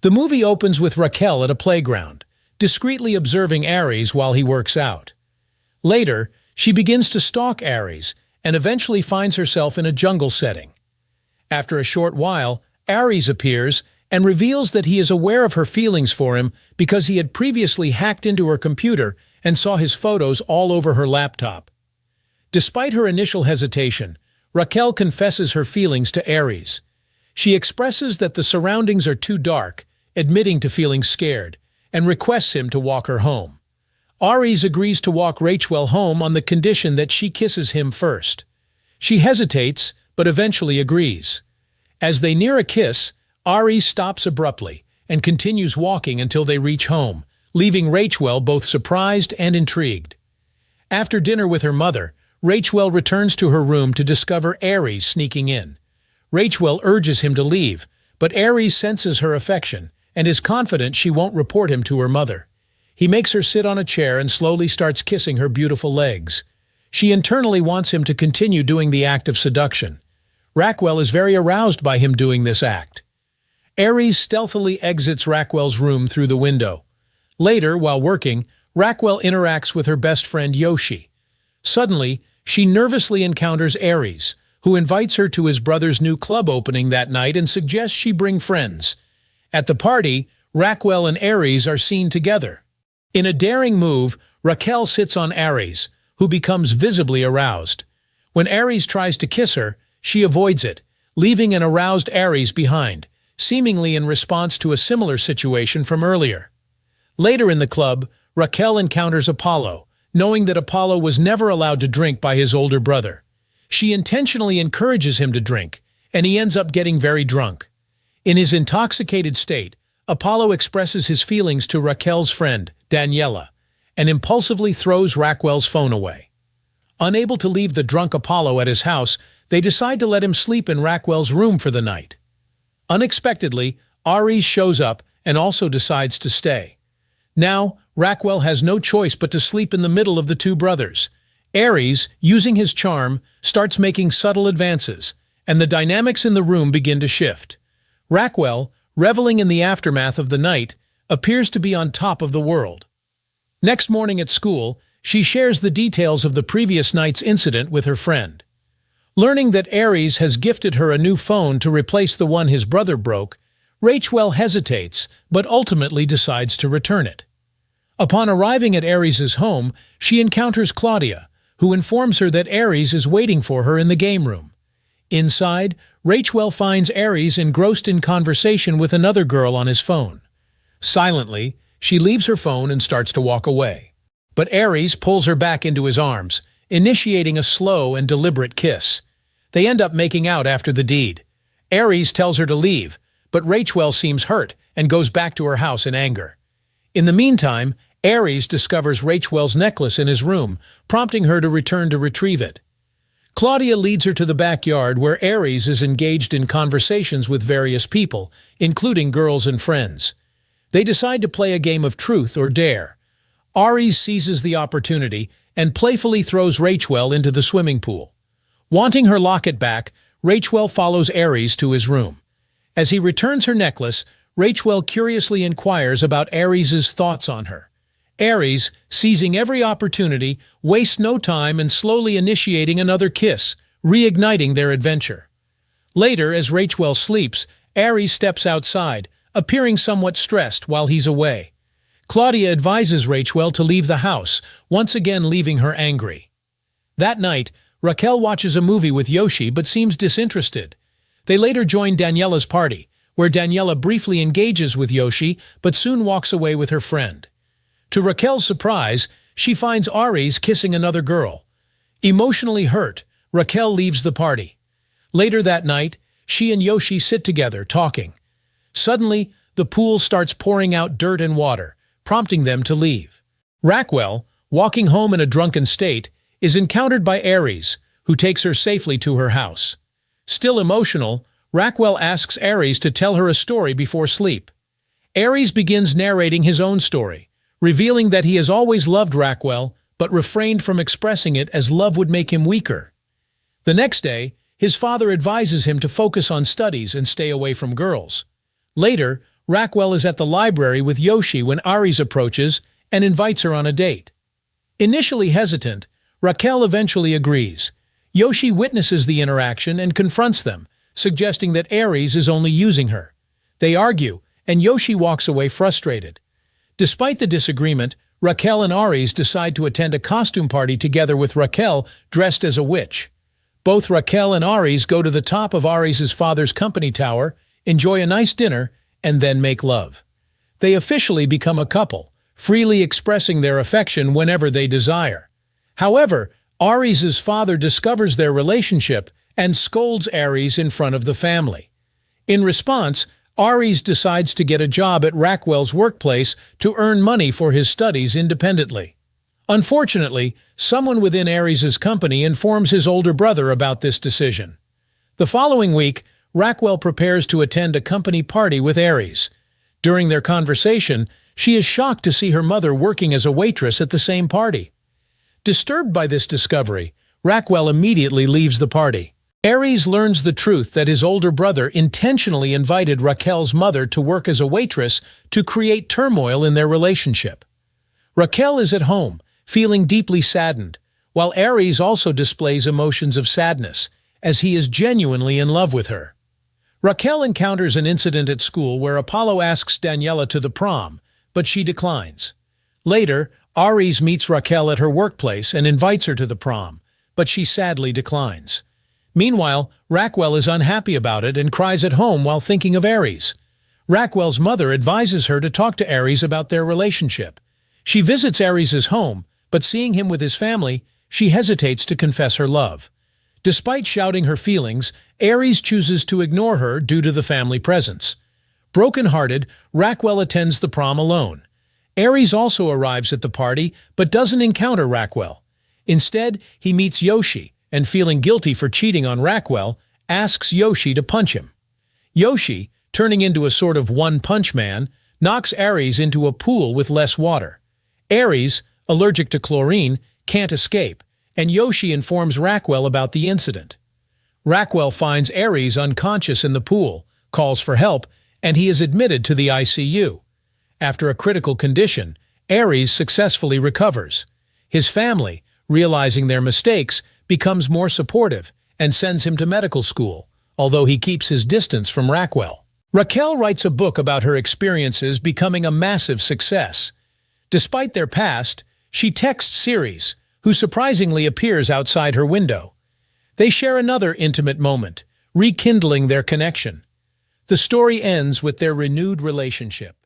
The movie opens with Raquel at a playground, discreetly observing Aries while he works out. Later, she begins to stalk Aries and eventually finds herself in a jungle setting. After a short while, Aries appears and reveals that he is aware of her feelings for him because he had previously hacked into her computer and saw his photos all over her laptop. Despite her initial hesitation, Raquel confesses her feelings to Aries. She expresses that the surroundings are too dark, admitting to feeling scared, and requests him to walk her home. Aries agrees to walk Rachel home on the condition that she kisses him first. She hesitates, but eventually agrees. As they near a kiss, Aries stops abruptly and continues walking until they reach home, leaving Rachel both surprised and intrigued. After dinner with her mother, Rachel returns to her room to discover Aries sneaking in. Rachel urges him to leave, but Aries senses her affection and is confident she won't report him to her mother. He makes her sit on a chair and slowly starts kissing her beautiful legs. She internally wants him to continue doing the act of seduction. Raquel is very aroused by him doing this act. Aries stealthily exits Raquel's room through the window. Later, while working, Raquel interacts with her best friend Yoshi. Suddenly, she nervously encounters Aries, who invites her to his brother's new club opening that night and suggests she bring friends. At the party, Raquel and Aries are seen together. In a daring move, Raquel sits on Aries, who becomes visibly aroused. When Aries tries to kiss her, she avoids it, leaving an aroused Aries behind, seemingly in response to a similar situation from earlier. Later in the club, Raquel encounters Apollo, knowing that Apollo was never allowed to drink by his older brother. She intentionally encourages him to drink, and he ends up getting very drunk. In his intoxicated state, Apollo expresses his feelings to Raquel's friend, Daniela, and impulsively throws Raquel's phone away. Unable to leave the drunk Apollo at his house, they decide to let him sleep in Raquel's room for the night. Unexpectedly, Aries shows up and also decides to stay. Now, Raquel has no choice but to sleep in the middle of the two brothers. Aries, using his charm, starts making subtle advances, and the dynamics in the room begin to shift. Raquel, reveling in the aftermath of the night, appears to be on top of the world. Next morning at school, she shares the details of the previous night's incident with her friend. Learning that Aries has gifted her a new phone to replace the one his brother broke, Rachel hesitates, but ultimately decides to return it. Upon arriving at Aries' home, she encounters Claudia, who informs her that Aries is waiting for her in the game room. Inside, Rachel finds Aries engrossed in conversation with another girl on his phone. Silently, she leaves her phone and starts to walk away. But Aries pulls her back into his arms, initiating a slow and deliberate kiss. They end up making out after the deed. Aries tells her to leave, but Rachel seems hurt and goes back to her house in anger. In the meantime, Aries discovers Rachel's necklace in his room, prompting her to return to retrieve it. Claudia leads her to the backyard where Aries is engaged in conversations with various people, including girls and friends. They decide to play a game of truth or dare. Aries seizes the opportunity and playfully throws Rachel into the swimming pool. Wanting her locket back, Rachel follows Aries to his room. As he returns her necklace, Rachel curiously inquires about Aries' thoughts on her. Aries, seizing every opportunity, wastes no time and slowly initiating another kiss, reigniting their adventure. Later, as Rachel sleeps, Aries steps outside, appearing somewhat stressed while he's away. Claudia advises Rachel to leave the house, once again leaving her angry. That night, Raquel watches a movie with Yoshi but seems disinterested. They later join Daniela's party, where Daniela briefly engages with Yoshi but soon walks away with her friend. To Raquel's surprise, she finds Aries kissing another girl. Emotionally hurt, Raquel leaves the party. Later that night, she and Yoshi sit together, talking. Suddenly, the pool starts pouring out dirt and water, prompting them to leave. Raquel, walking home in a drunken state, is encountered by Aries, who takes her safely to her house. Still emotional, Raquel asks Aries to tell her a story before sleep. Aries begins narrating his own story, revealing that he has always loved Raquel but refrained from expressing it as love would make him weaker. The next day, his father advises him to focus on studies and stay away from girls. Later, Raquel is at the library with Yoshi when Aries approaches and invites her on a date. Initially hesitant, Raquel eventually agrees. Yoshi witnesses the interaction and confronts them, suggesting that Aries is only using her. They argue, and Yoshi walks away frustrated. Despite the disagreement, Raquel and Aries decide to attend a costume party together with Raquel dressed as a witch. Both Raquel and Aries go to the top of Aries' father's company tower, enjoy a nice dinner, and then make love. They officially become a couple, freely expressing their affection whenever they desire. However, Aries' father discovers their relationship and scolds Aries in front of the family. In response, Aries decides to get a job at Raquel's workplace to earn money for his studies independently. Unfortunately, someone within Aries' company informs his older brother about this decision. The following week, Raquel prepares to attend a company party with Aries. During their conversation, she is shocked to see her mother working as a waitress at the same party. Disturbed by this discovery, Raquel immediately leaves the party. Aries learns the truth that his older brother intentionally invited Raquel's mother to work as a waitress to create turmoil in their relationship. Raquel is at home, feeling deeply saddened, while Aries also displays emotions of sadness, as he is genuinely in love with her. Raquel encounters an incident at school where Apollo asks Daniela to the prom, but she declines. Later, Aries meets Raquel at her workplace and invites her to the prom, but she sadly declines. Meanwhile, Raquel is unhappy about it and cries at home while thinking of Aries. Raquel's mother advises her to talk to Aries about their relationship. She visits Aries' home, but seeing him with his family, she hesitates to confess her love. Despite shouting her feelings, Aries chooses to ignore her due to the family presence. Broken-hearted, Raquel attends the prom alone. Aries also arrives at the party but doesn't encounter Raquel. Instead, he meets Yoshi and, feeling guilty for cheating on Raquel, asks Yoshi to punch him. Yoshi, turning into a sort of one-punch man, knocks Aries into a pool with less water. Aries, allergic to chlorine, can't escape, and Yoshi informs Raquel about the incident. Raquel finds Aries unconscious in the pool, calls for help, and he is admitted to the ICU. After a critical condition, Aries successfully recovers. His family, realizing their mistakes, becomes more supportive and sends him to medical school, although he keeps his distance from Raquel. Raquel writes a book about her experiences becoming a massive success. Despite their past, she texts Aries, who surprisingly appears outside her window. They share another intimate moment, rekindling their connection. The story ends with their renewed relationship.